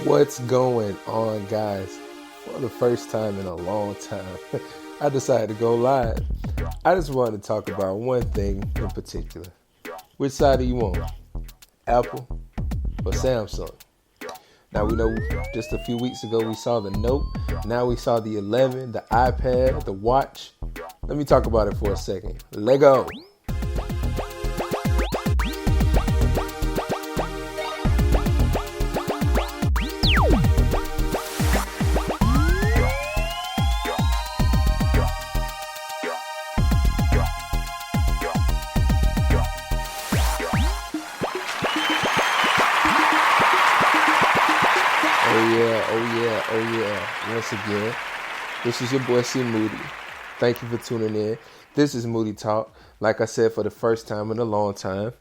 What's going on, guys? For the first time in a long time, I decided to go live. I just wanted to talk about one thing in particular. Which side do you want? Apple or Samsung? Now we know just a few weeks ago we saw the Note. Now we saw the 11, the iPad, the watch. Let me talk about it for a second. Lego. Oh yeah, oh yeah, oh yeah. Once again, this is your boy C Moody. Thank you for tuning in. This is Moody Talk. Like I said, for the first time in a long time,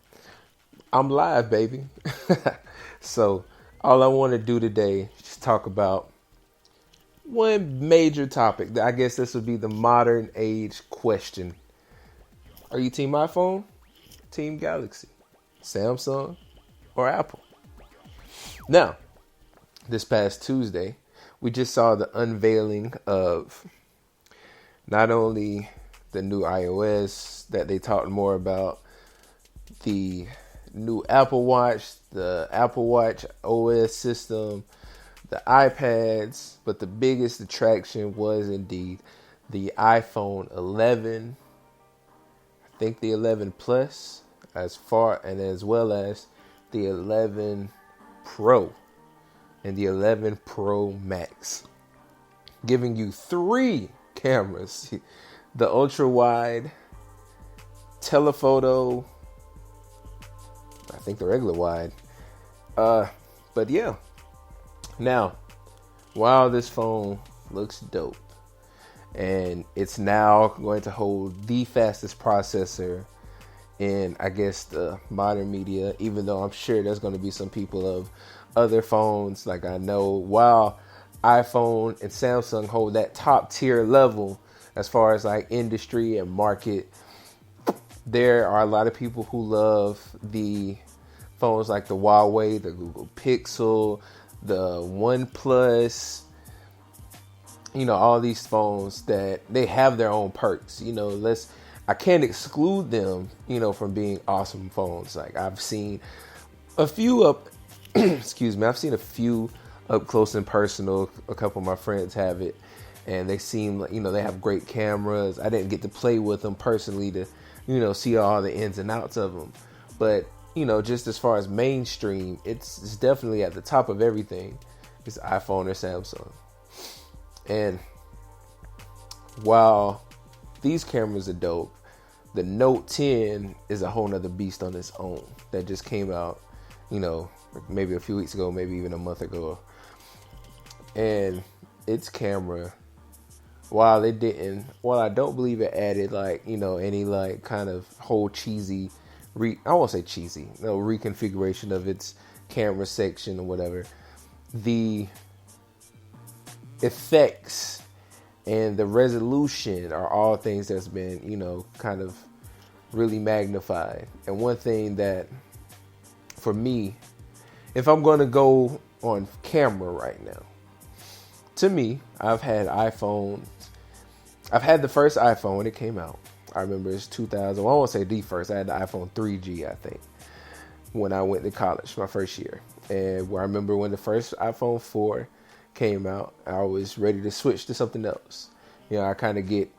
I'm live, baby. So, all I want to do today is just talk about one major topic. I guess this would be the modern age question. Are you Team iPhone, Team Galaxy, Samsung, or Apple? Now, this past Tuesday, we just saw the unveiling of not only the new iOS that they talked more about, the new Apple Watch, the Apple Watch OS system, the iPads, but the biggest attraction was indeed the iPhone 11, I think the 11 Plus, as well as the 11 Pro and the 11 Pro Max, giving you three cameras: the ultra wide, telephoto, I think the regular wide. But yeah. Now, while this phone looks dope, and it's now going to hold the fastest processor in, I guess, the modern media, even though I'm sure there's going to be some people of other phones. Like, I know while iPhone and Samsung hold that top tier level as far as like industry and market, there are a lot of people who love the phones like the Huawei, the Google Pixel, the OnePlus, all these phones that they have their own perks. I can't exclude them, from being awesome phones. Like, I've seen a few up, excuse me, I've seen a few up close and personal. A couple of my friends have it, and they seem like, they have great cameras. I didn't get to play with them personally to, see all the ins and outs of them. But, just as far as mainstream, it's definitely at the top of everything. It's iPhone or Samsung. And while these cameras are dope, the Note 10 is a whole nother beast on its own that just came out, maybe a few weeks ago, maybe even a month ago. And its camera, while I don't believe it added any kind of whole cheesy, I won't say cheesy, no reconfiguration of its camera section or whatever, the effects and the resolution are all things that's been, kind of really magnified. And one thing that, for me, if I'm going to go on camera right now, to me, I've had the first iPhone when it came out. I remember it's 2000. Well, I won't say the first. I had the iPhone 3G, I think, when I went to college, my first year. And I remember when the first iPhone 4 came out, I was ready to switch to something else. I kind of get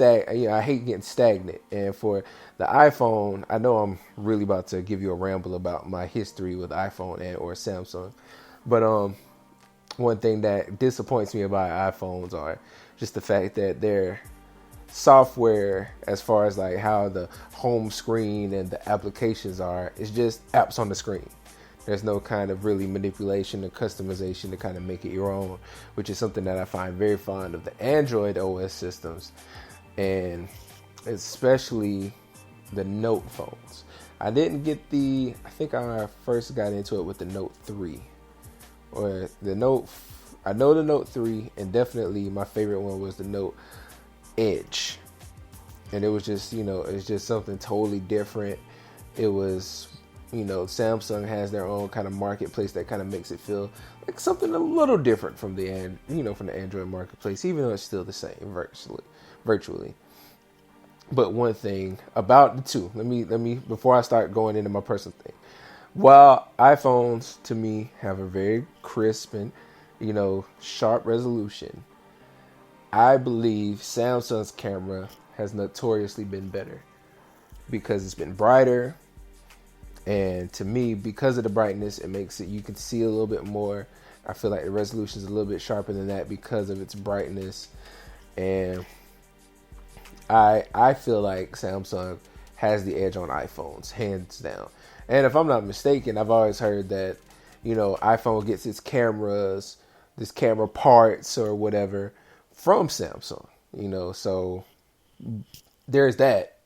I hate getting stagnant. And for the iPhone, I know I'm really about to give you a ramble about my history with iPhone or Samsung. But one thing that disappoints me about iPhones are just the fact that their software, as far as like how the home screen and the applications are, is just apps on the screen. There's no kind of really manipulation or customization to kind of make it your own, which is something that I find very fond of the Android OS systems, and especially the Note phones. I didn't get I think I first got into it with the Note 3. Or the Note, I know the Note 3, and definitely my favorite one was the Note Edge. And it was just, it's just something totally different. It was Samsung has their own kind of marketplace that kind of makes it feel like something a little different from from the Android marketplace, even though it's still the same virtually. But one thing about the two, let me before I start going into my personal thing. While iPhones to me have a very crisp and sharp resolution, I believe Samsung's camera has notoriously been better because it's been brighter. And to me, because of the brightness, it makes it, you can see a little bit more. I feel like the resolution is a little bit sharper than that because of its brightness. And I feel like Samsung has the edge on iPhones, hands down. And if I'm not mistaken, I've always heard that, iPhone gets its cameras, this camera parts or whatever from Samsung, so there's that.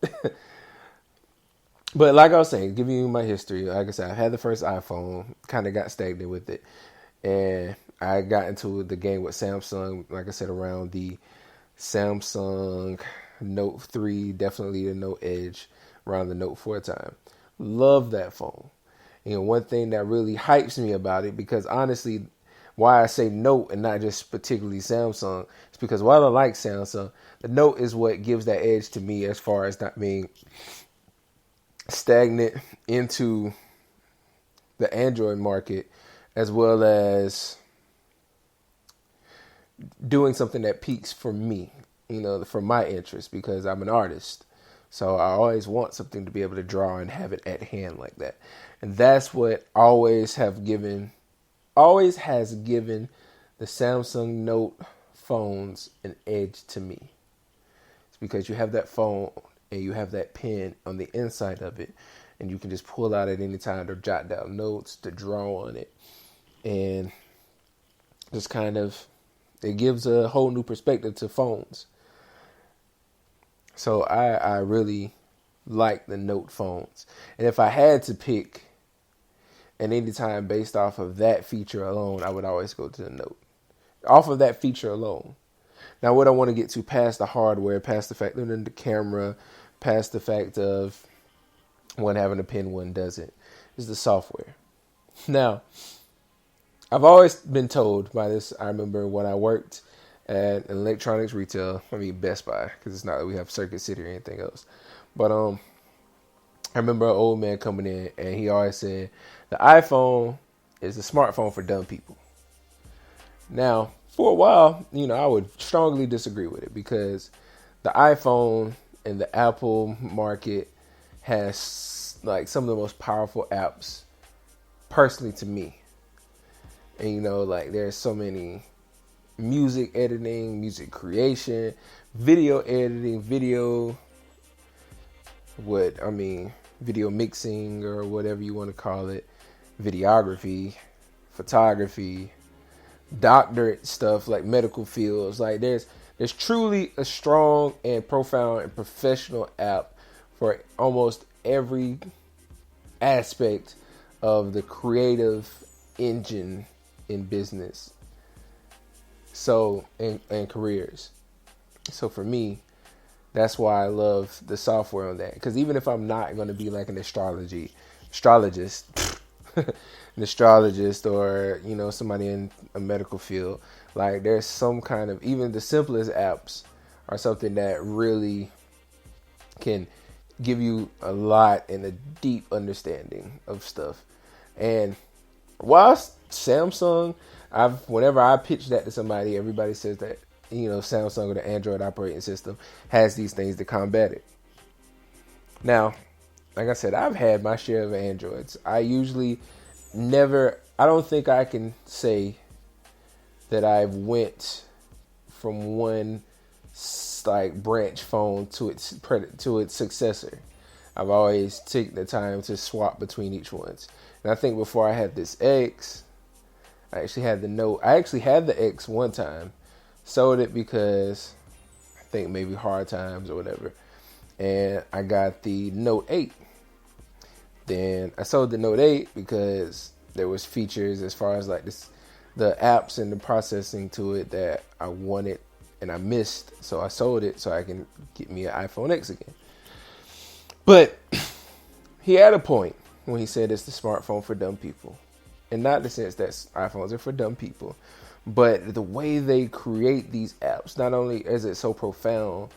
But like I was saying, giving you my history, like I said, I had the first iPhone, kind of got stagnant with it. And I got into the game with Samsung, like I said, around the Samsung Note 3, definitely the Note Edge, around the Note 4 time. Love that phone. One thing that really hypes me about it, because honestly, why I say Note and not just particularly Samsung, is because while I like Samsung, the Note is what gives that edge to me as far as not being stagnant into the Android market, as well as doing something that peaks for me, for my interest, because I'm an artist. So I always want something to be able to draw and have it at hand like that. And that's what always has given the Samsung Note phones an edge to me. It's because you have that phone and you have that pen on the inside of it, and you can just pull out at any time to jot down notes, to draw on it, and just kind of, it gives a whole new perspective to phones. So I really like the Note phones. And if I had to pick at any time based off of that feature alone, I would always go to the Note. Off of that feature alone. Now, what I want to get to past the hardware, past the fact that the camera, past the fact of one having a pen, one doesn't, is the software. Now, I've always been told by this. I remember when I worked at an electronics retail, Best Buy, because it's not that we have Circuit City or anything else. But I remember an old man coming in, and he always said, the iPhone is a smartphone for dumb people. Now, for a while, I would strongly disagree with it, because the iPhone and the Apple market has like some of the most powerful apps, personally to me. And there's so many music editing, music creation, video editing, video mixing, or whatever you want to call it, videography, photography, doctorate stuff, like medical fields. Like there's truly a strong and profound and professional app for almost every aspect of the creative engine in business. So, and careers. So for me, that's why I love the software on that. Because even if I'm not going to be like an astrologist, an astrologist, or, somebody in a medical field, like there's some kind of, even the simplest apps are something that really can give you a lot and a deep understanding of stuff. And whilst Samsung, whenever I pitch that to somebody, everybody says that, Samsung or the Android operating system has these things to combat it. Now, like I said, I've had my share of Androids. I don't think I can say that I've went from one like branch phone to its successor. I've always taken the time to swap between each ones. And I think before I had this X, I actually had the Note. I actually had the X one time. Sold it because I think maybe hard times or whatever. And I got the Note 8. Then I sold the Note 8 because there was features as far as like the apps and the processing to it that I wanted and I missed. So I sold it so I can get me an iPhone X again. But he had a point. when he said it's the smartphone for dumb people. And not in the sense that iPhones are for dumb people, but the way they create these apps, not only is it so profound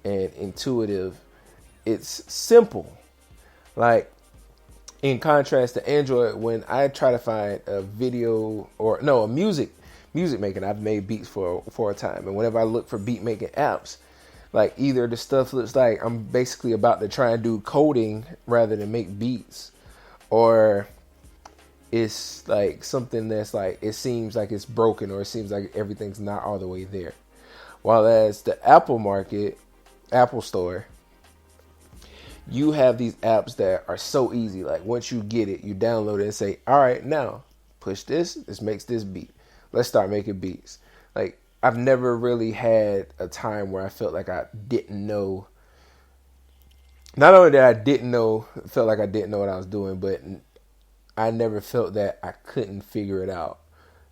and intuitive, it's simple. Like, in contrast to Android, when I try to find a video or no, a music making, I've made beats for a time. And whenever I look for beat making apps, like either the stuff looks like I'm basically about to try and do coding rather than make beats, or it's like something that's like, it seems like it's broken, or it seems like everything's not all the way there. While as the Apple Store, you have these apps that are so easy. Like once you get it, you download it and say, all right, now push this. This makes this beat. Let's start making beats. Like I've never really had a time where I felt like I didn't know. Not only that I didn't know, felt like I didn't know what I was doing, but I never felt that I couldn't figure it out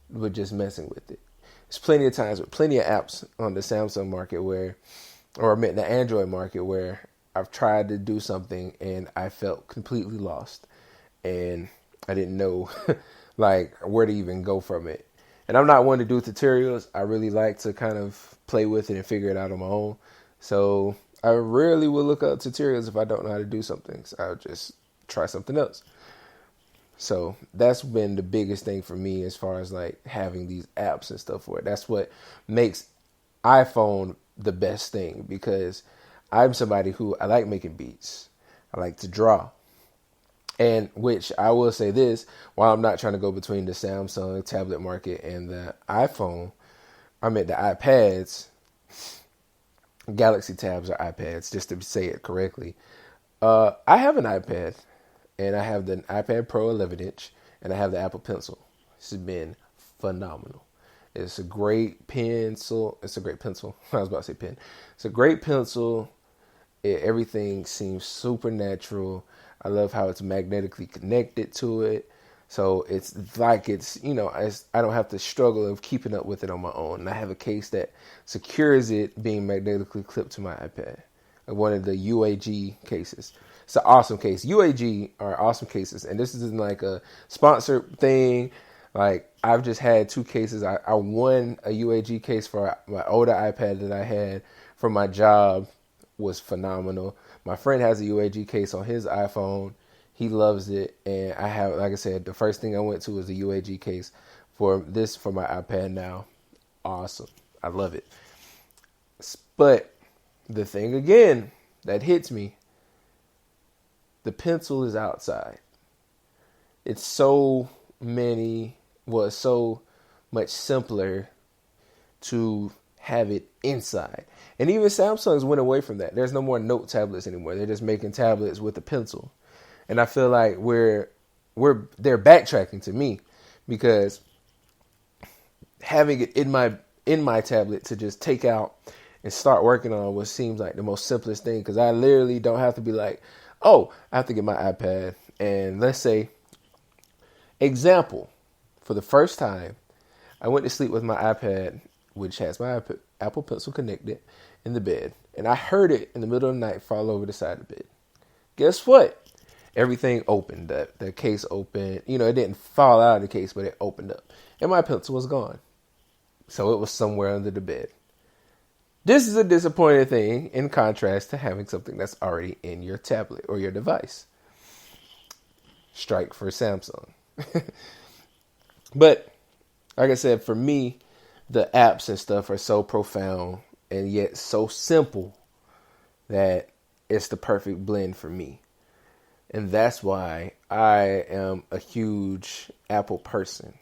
with just messing with it. There's plenty of times with plenty of apps on the Samsung market where, or the Android market where I've tried to do something and I felt completely lost and I didn't know like where to even go from it. And I'm not one to do tutorials. I really like to kind of play with it and figure it out on my own. So I rarely will look up tutorials if I don't know how to do something. So I'll just try something else. So that's been the biggest thing for me as far as like having these apps and stuff for it. That's what makes iPhone the best thing, because I'm somebody who, I like making beats. I like to draw. And which I will say this, while I'm not trying to go between the Samsung tablet market and the iPhone, I meant the iPads, Galaxy Tabs are iPads, just to say it correctly. I have an iPad, and I have the iPad Pro 11-inch, and I have the Apple Pencil. This has been phenomenal. It's a great pencil. It's a great pencil. I was about to say pen. It's a great pencil. Everything seems supernatural. I love how it's magnetically connected to it. So it's like it's, I don't have to struggle of keeping up with it on my own. And I have a case that secures it being magnetically clipped to my iPad. One of the UAG cases. It's an awesome case. UAG are awesome cases. And this isn't like a sponsored thing. Like I've just had two cases. I won a UAG case for my older iPad that I had from my job. Was phenomenal. My friend has a UAG case on his iPhone. He loves it. And I have, like I said, the first thing I went to was a UAG case for my iPad now. Awesome. I love it. But the thing again that hits me, the pencil is outside. It's so much simpler to have it inside. And even Samsung's went away from that. There's no more note tablets anymore. They're just making tablets with a pencil. And I feel like they're backtracking to me, because having it in my tablet to just take out and start working on what seems like the most simplest thing, because I literally don't have to be like, oh, I have to get my iPad and let's say, example, for the first time, I went to sleep with my iPad, which has my Apple Pencil connected, in the bed. And I heard it in the middle of the night fall over the side of the bed. Guess what? Everything opened. The case opened. It didn't fall out of the case, but it opened up. And my pencil was gone. So it was somewhere under the bed. This is a disappointing thing in contrast to having something that's already in your tablet or your device. Strike for Samsung. But like I said, for me, the apps and stuff are so profound and yet so simple that it's the perfect blend for me. And that's why I am a huge Apple person.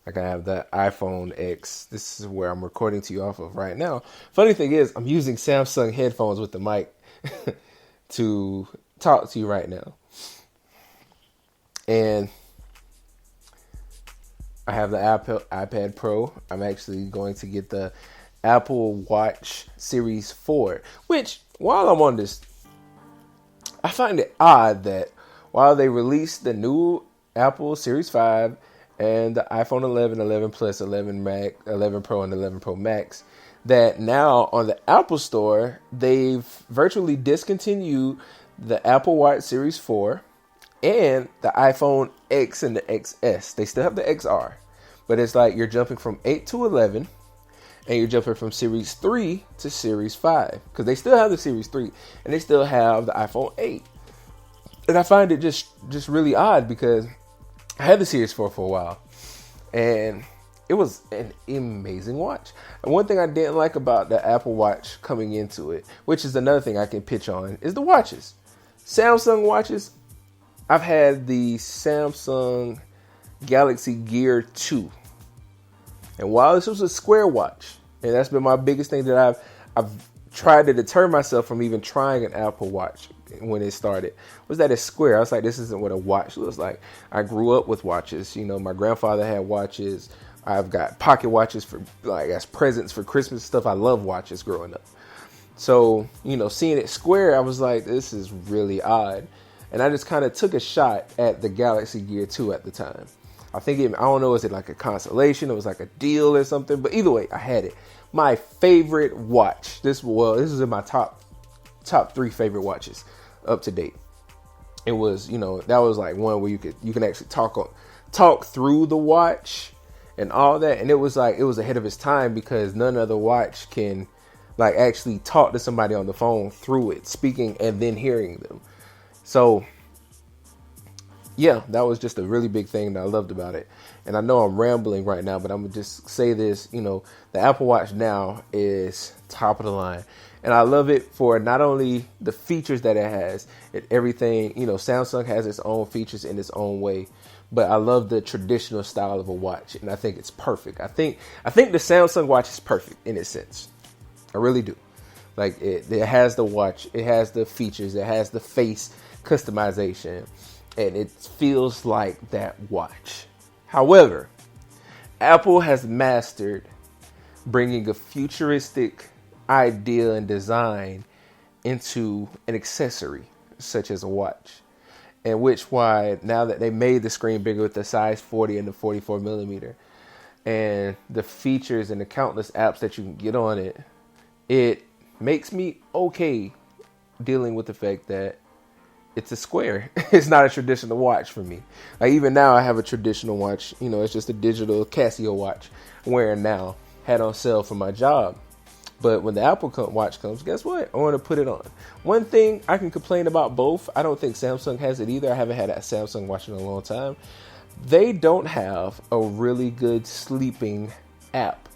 Like I have the iPhone X. This is where I'm recording to you off of right now. Funny thing is, I'm using Samsung headphones with the mic to talk to you right now. And I have the iPad Pro. I'm actually going to get the Apple Watch Series 4, which, while I'm on this, I find it odd that while they released the new Apple Series 5 and the iPhone 11, 11 Plus, 11 Max, 11 Pro, and 11 Pro Max, that now on the Apple Store, they've virtually discontinued the Apple Watch Series 4 and the iPhone X and the XS. They still have the XR, but it's like you're jumping from 8 to 11, and you're jumping from Series 3 to Series 5, because they still have the Series 3, and they still have the iPhone 8. And I find it just really odd, because I had the Series 4 for a while, and it was an amazing watch. And one thing I didn't like about the Apple Watch coming into it, which is another thing I can pitch on, is the watches. Samsung watches. I've had the Samsung Galaxy Gear 2. And while this was a square watch, and that's been my biggest thing that I've tried to deter myself from even trying an Apple Watch when it started, was that it's square. I was like, this isn't what a watch looks like. I grew up with watches. You know, my grandfather had watches. I've got pocket watches for like as presents for Christmas stuff. I love watches growing up. So, you know, seeing it square, I was like, this is really odd. And I just kind of took a shot at the Galaxy Gear 2 at the time. I don't know, is it like a consolation? It was like a deal or something. But either way, I had it. My favorite watch. This is in my top 3 favorite watches up to date. It was, you know, that was like one where you can actually talk through the watch and all that. And it was ahead of its time, because none other watch can like actually talk to somebody on the phone through it, speaking and then hearing them. So yeah, that was just a really big thing that I loved about it. And I know I'm rambling right now, but I'm going to just say this, you know, the Apple Watch now is top of the line. And I love it for not only the features that it has, everything, you know, Samsung has its own features in its own way, but I love the traditional style of a watch. And I think it's perfect. I think the Samsung watch is perfect in its sense. I really do. Like it has the watch, it has the features, it has the face customization, and it feels like that watch. However, Apple has mastered bringing a futuristic idea and design into an accessory such as a watch. And why now that they made the screen bigger with the size 40 and the 44 millimeter, and the features and the countless apps that you can get on it, it makes me okay dealing with the fact that it's a square. It's not a traditional watch for me. Like even now I have a traditional watch. You know, it's just a digital Casio watch I'm wearing now. Had on sale for my job. But when the Apple Watch comes, guess what? I want to put it on. One thing I can complain about both, I don't think Samsung has it either. I haven't had a Samsung watch in a long time. They don't have a really good sleeping app.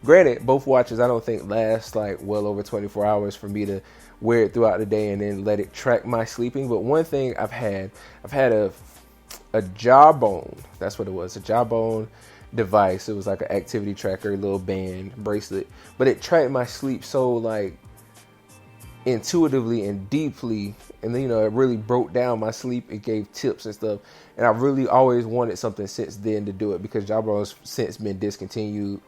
Granted, both watches I don't think last like well over 24 hours for me to wear it throughout the day and then let it track my sleeping. But one thing I've had a Jawbone. That's what it was, a Jawbone device. It was like an activity tracker, little band bracelet, but it tracked my sleep so like intuitively and deeply, and then, you know, it really broke down my sleep. It gave tips and stuff, and I really always wanted something since then to do it, because Jawbone's since been discontinued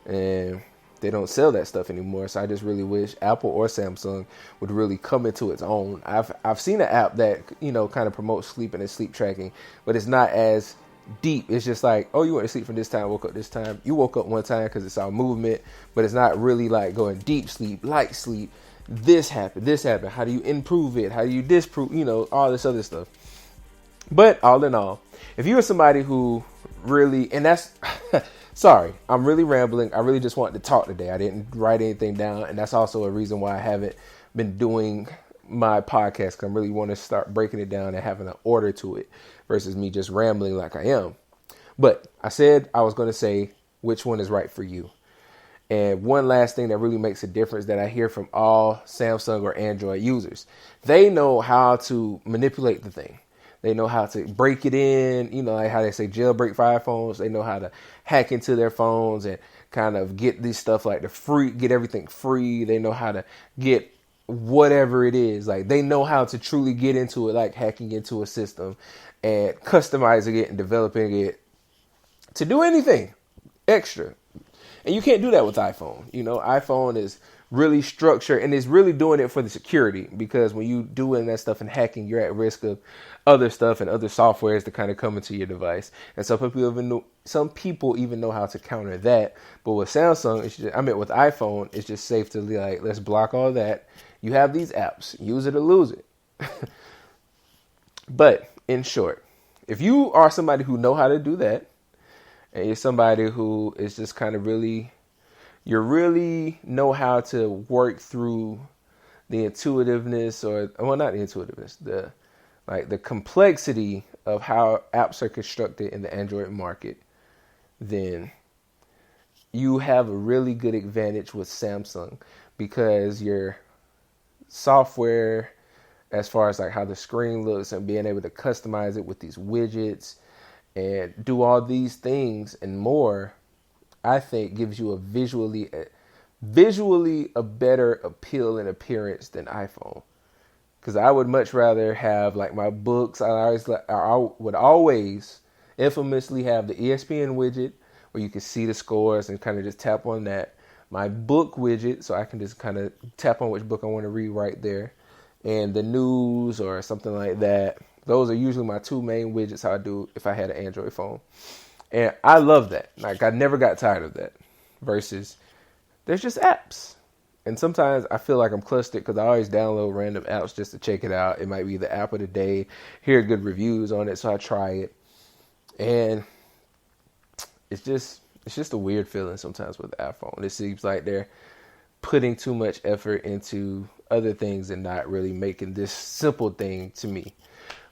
and they don't sell that stuff anymore. So I just really wish Apple or Samsung would really come into its own. I've seen an app that, you know, kind of promotes sleeping and sleep tracking, but it's not as deep. It's just like, oh, you went to sleep from this time, woke up this time. You woke up one time because it's all movement, but it's not really like going deep sleep, light sleep. This happened. How do you improve it? How do you disprove, you know, all this other stuff. But all in all, if you are somebody who really, and that's, sorry, I'm really rambling. I really just wanted to talk today. I didn't write anything down. And that's also a reason why I haven't been doing my podcast, because I really want to start breaking it down and having an order to it versus me just rambling like I am. But I said I was going to say which one is right for you. And one last thing that really makes a difference that I hear from all Samsung or Android users, they know how to manipulate the thing. They know how to break it in, you know, like how they say jailbreak for iPhones. They know how to hack into their phones and kind of get this stuff like get everything free. They know how to get whatever it is. Like they know how to truly get into it, like hacking into a system and customizing it and developing it to do anything extra. And you can't do that with iPhone. You know, iPhone is really structured and is really doing it for the security, because when you doing that stuff and hacking, you're at risk of other stuff and other softwares to kind of come into your device. And some people even know how to counter that. But with Samsung, with iPhone, it's just safe to be like, let's block all that. You have these apps, use it or lose it. But in short, if you are somebody who know how to do that, and you're somebody who is just kind of you really know how to work through the intuitiveness, or well, not the intuitiveness, the complexity of how apps are constructed in the Android market, then you have a really good advantage with Samsung, because your software, as far as like how the screen looks and being able to customize it with these widgets and do all these things and more, I think gives you a visually a better appeal and appearance than iPhone. Because I would much rather have like my books. I would always infamously have the ESPN widget where you can see the scores and kind of just tap on that. My book widget, so I can just kind of tap on which book I want to read right there. And the news or something like that. Those are usually my two main widgets how I do if I had an Android phone. And I love that. Like, I never got tired of that. Versus, there's just apps. And sometimes I feel like I'm clustered because I always download random apps just to check it out. It might be the app of the day, hear good reviews on it, so I try it. And it's just a weird feeling sometimes with the iPhone. It seems like they're putting too much effort into other things and not really making this simple thing to me.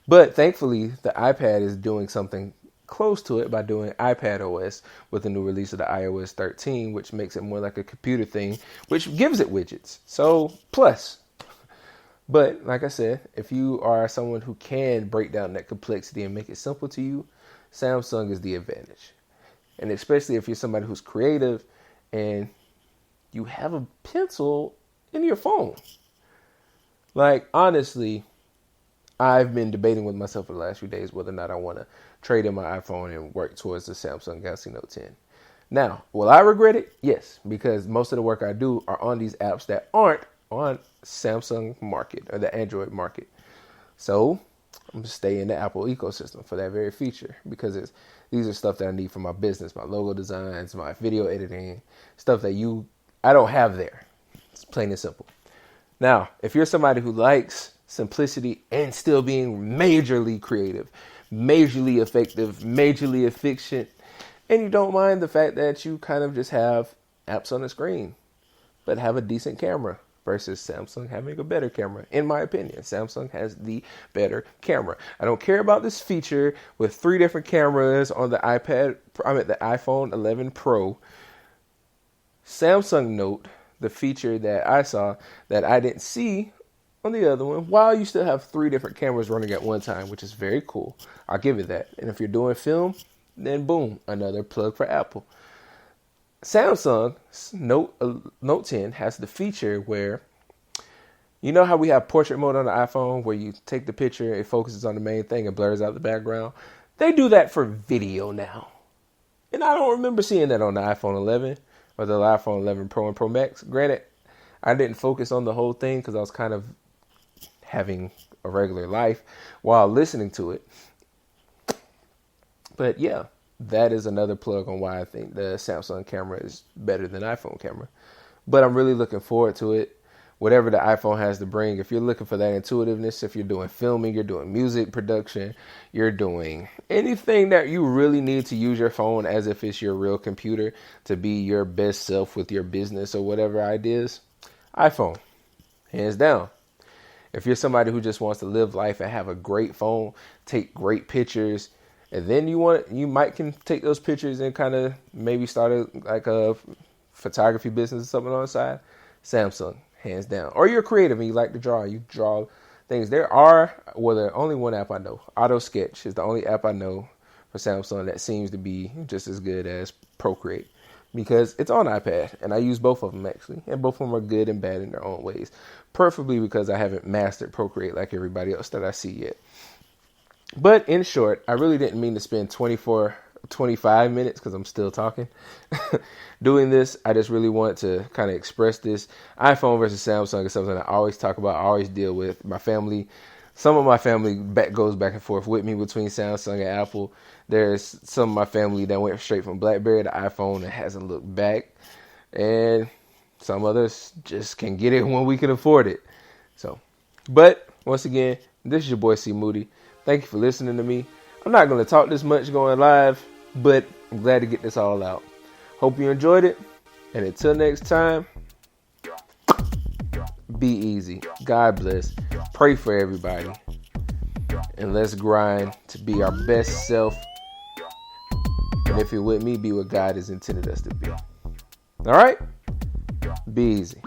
But thankfully, the iPad is doing something close to it by doing iPad OS with the new release of the iOS 13, which makes it more like a computer thing, which gives it widgets. So, plus. But like I said, if you are someone who can break down that complexity and make it simple to you, Samsung is the advantage. And especially if you're somebody who's creative and you have a pencil in your phone. Like, honestly, I've been debating with myself for the last few days whether or not I want to trade in my iPhone and work towards the Samsung Galaxy Note 10. Now, will I regret it? Yes, because most of the work I do are on these apps that aren't on Samsung market or the Android market. So I'm going to stay in the Apple ecosystem for that very feature, because these are stuff that I need for my business, my logo designs, my video editing, stuff that I don't have there. It's plain and simple. Now, if you're somebody who likes simplicity and still being majorly creative, majorly effective, majorly efficient, and you don't mind the fact that you kind of just have apps on the screen, but have a decent camera, versus Samsung having a better camera. In my opinion, Samsung has the better camera. I don't care about this feature with 3 different cameras on the iPhone 11 Pro. Samsung Note, the feature that I saw that I didn't see on the other one, while you still have 3 different cameras running at one time, which is very cool. I'll give it that. And if you're doing film, then boom, another plug for Apple. Samsung's Note 10 has the feature where, you know how we have portrait mode on the iPhone where you take the picture, it focuses on the main thing and blurs out the background? They do that for video now. And I don't remember seeing that on the iPhone 11 or the iPhone 11 Pro and Pro Max. Granted, I didn't focus on the whole thing because I was kind of having a regular life while listening to it. But yeah, that is another plug on why I think the Samsung camera is better than iPhone camera. But I'm really looking forward to it. Whatever the iPhone has to bring, if you're looking for that intuitiveness, if you're doing filming, you're doing music production, you're doing anything that you really need to use your phone as if it's your real computer to be your best self with your business or whatever ideas, iPhone, hands down. If you're somebody who just wants to live life and have a great phone, take great pictures, and then you might can take those pictures and kind of maybe start a photography business or something on the side, Samsung, hands down. Or you're creative and you like to draw. You draw things. There's only one app I know. Auto Sketch is the only app I know for Samsung that seems to be just as good as Procreate, because it's on iPad, and I use both of them actually, and both of them are good and bad in their own ways. Preferably because I haven't mastered Procreate like everybody else that I see yet. But in short, I really didn't mean to spend 25 minutes, because I'm still talking, doing this. I just really want to kind of express this. iPhone versus Samsung is something I always talk about, I always deal with. My family, some of my family goes back and forth with me between Samsung and Apple. There's some of my family that went straight from BlackBerry to iPhone and hasn't looked back. And some others just can get it when we can afford it. So, but once again, this is your boy C Moody. Thank you for listening to me. I'm not going to talk this much going live, but I'm glad to get this all out. Hope you enjoyed it. And until next time, be easy. God bless. Pray for everybody. And let's grind to be our best self. And if you're with me, be what God has intended us to be. All right? Be easy.